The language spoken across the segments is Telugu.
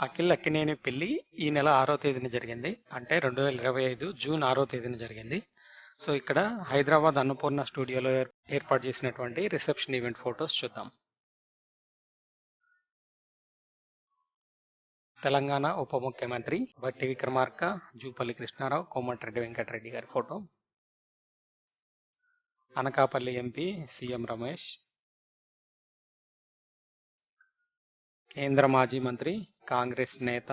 అఖిల్ అక్కినేని పెళ్లి ఈ నెల 6వ తేదీన జరిగింది. అంటే 2025 జూన్ 6వ తేదీన జరిగింది. సో ఇక్కడ హైదరాబాద్ అన్నపూర్ణ స్టూడియోలో ఏర్పాటు చేసినటువంటి రిసెప్షన్ ఈవెంట్ ఫొటోస్ చూద్దాం. తెలంగాణ ఉప ముఖ్యమంత్రి బట్టి విక్రమార్క, జూపల్లి కృష్ణారావు, కోమటిరెడ్డి వెంకటరెడ్డి గారి photo. Anakapalli MP CM Ramesh. కేంద్ర మాజీ మంత్రి కాంగ్రెస్ నేత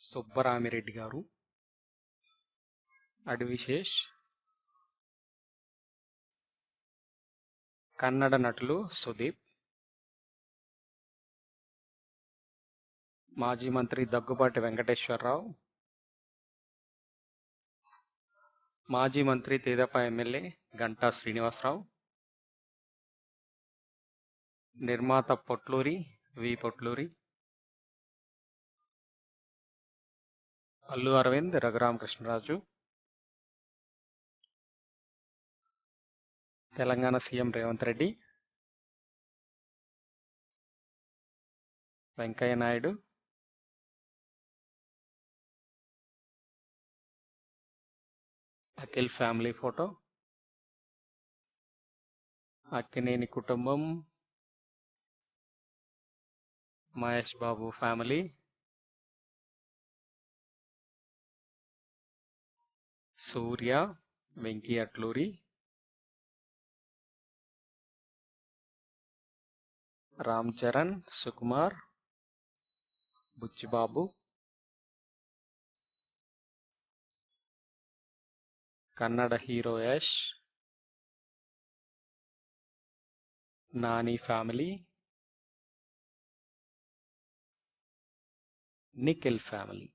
సుబ్బరామిరెడ్డి గారు. అడివిశేష్. కన్నడ నటులు సుదీప్. మాజీ మంత్రి దగ్గుబాటి వెంకటేశ్వరరావు. మాజీ మంత్రి తేదప ఎమ్మెల్యే గంటా శ్రీనివాసరావు. నిర్మాత Potluri V Potluri. Allu Aravind, Raghu Rama Krishna Raju. Telangana CM Revanth Reddy. Venkaiah Naidu. Akhil family photo. Akkineni కుటుంబం. Mahesh Babu family. Surya, Venky Atluri. Ram Charan, Sukumar, Buchi Babu. Kannada hero Yash. Nani family. Nikhil family.